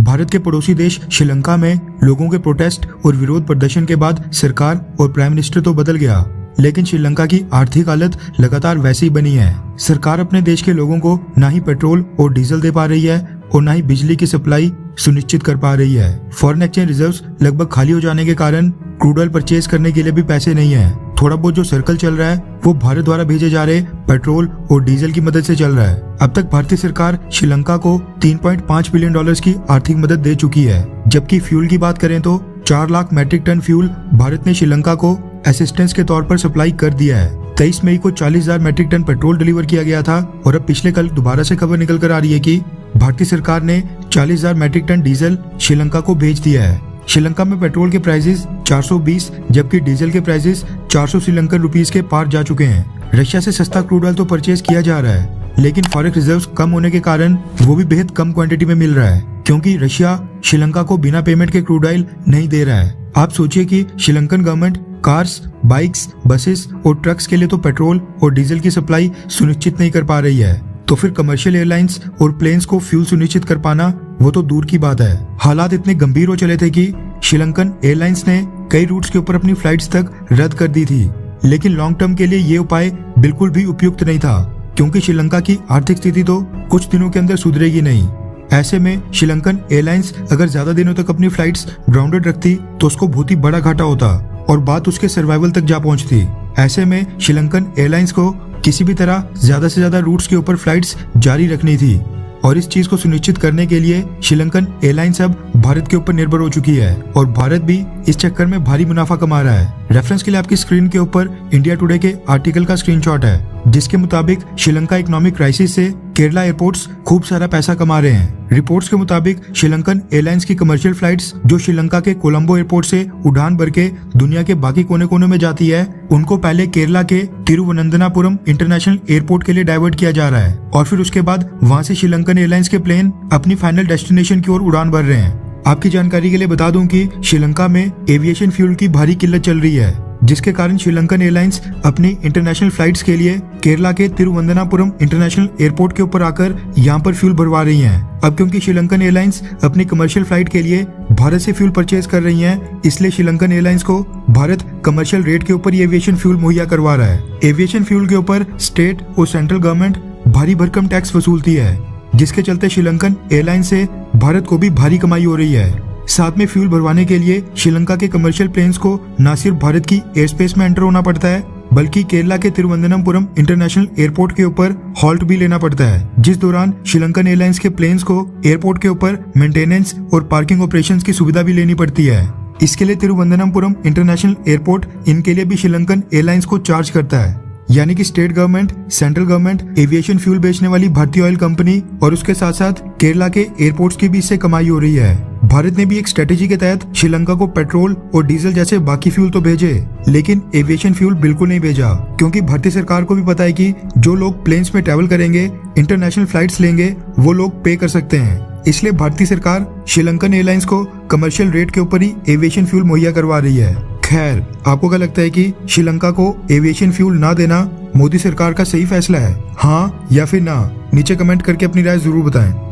भारत के पड़ोसी देश श्रीलंका में लोगों के प्रोटेस्ट और विरोध प्रदर्शन के बाद सरकार और प्राइम मिनिस्टर तो बदल गया, लेकिन श्रीलंका की आर्थिक हालत लगातार वैसी ही बनी है। सरकार अपने देश के लोगों को ना ही पेट्रोल और डीजल दे पा रही है और ना ही बिजली की सप्लाई सुनिश्चित कर पा रही है। फॉरेन एक्सचेंज रिजर्व्स लगभग खाली हो जाने के कारण क्रूड ऑयल परचेज करने के लिए भी पैसे नहीं है। थोड़ा बहुत जो सर्कल चल रहा है वो भारत द्वारा भेजे जा रहे पेट्रोल और डीजल की मदद से चल रहा है। अब तक भारतीय सरकार श्रीलंका को $3.5 बिलियन की आर्थिक मदद दे चुकी है, जबकि फ्यूल की बात करें तो 4 lakh metric ton fuel Bharat ने श्रीलंका को असिस्टेंस के तौर पर सप्लाई कर दिया है। 23 मई को 40,000 मैट्रिक टन पेट्रोल डिलीवर किया गया था और अब पिछले कल दोबारा से खबर निकल कर आ रही है कि भारतीय सरकार ने 40,000 मैट्रिक टन डीजल श्रीलंका को भेज दिया है। श्रीलंका में पेट्रोल के प्राइसेस 420 जबकि डीजल के प्राइसेस 400 श्रीलंकन रुपीस के पार जा चुके हैं। रशिया से सस्ता क्रूड ऑयल तो परचेज किया जा रहा है, लेकिन फॉरेक्स रिजर्व्स कम होने के कारण वो भी बेहद कम क्वांटिटी में मिल रहा है, क्योंकि रशिया श्रीलंका को बिना पेमेंट के क्रूड ऑयल नहीं दे रहा है। आप सोचिए कि Sri Lankan government cars, bikes, buses और ट्रक्स के लिए तो पेट्रोल और डीजल की सप्लाई सुनिश्चित नहीं कर पा रही है, तो फिर कमर्शियल एयरलाइंस और प्लेन्स को फ्यूल सुनिश्चित कर पाना वो तो दूर की बात है। हालात इतने गंभीर हो चले थे कि श्रीलंकन एयरलाइंस ने कई रूट्स के ऊपर अपनी फ्लाइट्स तक रद्द कर दी थी, लेकिन लॉन्ग टर्म के लिए ये उपाय बिल्कुल भी उपयुक्त नहीं था, क्योंकि श्रीलंका की आर्थिक स्थिति तो कुछ दिनों के अंदर सुधरेगी नहीं। ऐसे में श्रीलंकन एयरलाइंस अगर ज्यादा दिनों तक अपनी फ्लाइट्स ग्राउंडेड रखती तो उसको बहुत ही बड़ा घाटा होता और बात उसके सर्वाइवल तक जा पहुंचती। ऐसे में श्रीलंकन एयरलाइंस को किसी भी तरह ज्यादा से ज्यादा रूट्स के ऊपर फ्लाइट्स जारी रखनी थी, और इस चीज को सुनिश्चित करने के लिए श्रीलंकन एयरलाइंस अब भारत के ऊपर निर्भर हो चुकी है और भारत भी इस चक्कर में भारी मुनाफा कमा रहा है। रेफरेंस के लिए आपकी स्क्रीन के ऊपर इंडिया टुडे के आर्टिकल का स्क्रीनशॉट है, जिसके मुताबिक श्रीलंका इकोनॉमिक क्राइसिस से केरला एयरपोर्ट्स खूब सारा पैसा कमा रहे हैं। रिपोर्ट्स के मुताबिक श्रीलंकन एयरलाइंस की कमर्शियल फ्लाइट्स जो श्रीलंका के कोलंबो एयरपोर्ट से उड़ान भर के दुनिया के बाकी कोने कोने में जाती है, उनको पहले केरला के तिरुवनंतपुरम इंटरनेशनल एयरपोर्ट के लिए डाइवर्ट किया जा रहा है और फिर उसके बाद वहां से श्रीलंकन एयरलाइंस के प्लेन अपनी फाइनल डेस्टिनेशन की ओर उड़ान भर रहे हैं। आपकी जानकारी के लिए बता दूं कि श्रीलंका में एविएशन फ्यूल की भारी किल्लत चल रही है, जिसके कारण श्रीलंकन एयरलाइंस अपनी इंटरनेशनल फ्लाइट्स के लिए केरला के तिरुवनंतपुरम इंटरनेशनल एयरपोर्ट के ऊपर आकर यहां पर फ्यूल भरवा रही हैं। अब क्योंकि श्रीलंकन एयरलाइंस अपनी कमर्शियल फ्लाइट के लिए भारत से फ्यूल परचेज कर रही हैं, इसलिए श्रीलंकन एयरलाइंस को भारत कमर्शियल रेट के ऊपर एविएशन फ्यूल मुहैया करवा रहा है। एविएशन फ्यूल के ऊपर स्टेट और सेंट्रल गवर्नमेंट भारी भरकम टैक्स वसूलती है, जिसके चलते श्रीलंकन एयरलाइंस से भारत को भी भारी कमाई हो रही है। साथ में फ्यूल भरवाने के लिए श्रीलंका के कमर्शियल प्लेन्स को न सिर्फ भारत की एयर स्पेस में एंटर होना पड़ता है, बल्कि केरला के तिरुवनंतपुरम इंटरनेशनल एयरपोर्ट के ऊपर हॉल्ट भी लेना पड़ता है, जिस दौरान श्रीलंकन एयरलाइंस के प्लेन्स को एयरपोर्ट के ऊपर मेंटेनेंस और पार्किंग ऑपरेशंस की सुविधा भी लेनी पड़ती है। इसके लिए तिरुवनंतपुरम इंटरनेशनल एयरपोर्ट इनके लिए भी श्रीलंकन एयरलाइंस को चार्ज करता है, यानी कि state government, central government, aviation fuel बेचने वाली भारतीय ऑयल कंपनी और उसके साथ साथ केरला के एयरपोर्ट्स की भी इससे कमाई हो रही है। भारत ने भी एक स्ट्रेटेजी के तहत श्रीलंका को पेट्रोल और डीजल जैसे बाकी फ्यूल तो भेजे, लेकिन एविएशन फ्यूल बिल्कुल नहीं भेजा, क्योंकि भारतीय सरकार को भी पता है कि जो लोग प्लेन्स में ट्रैवल करेंगे, इंटरनेशनल फ्लाइट्स लेंगे, वो लोग पे कर सकते हैं। इसलिए भारतीय सरकार श्रीलंकन एयरलाइंस को कमर्शियल रेट के ऊपर ही एविएशन फ्यूल मुहैया करवा रही है। खैर, आपको क्या लगता है कि श्रीलंका को एविएशन फ्यूल ना देना मोदी सरकार का सही फैसला है, हाँ या फिर ना? नीचे कमेंट करके अपनी राय जरूर बताएं।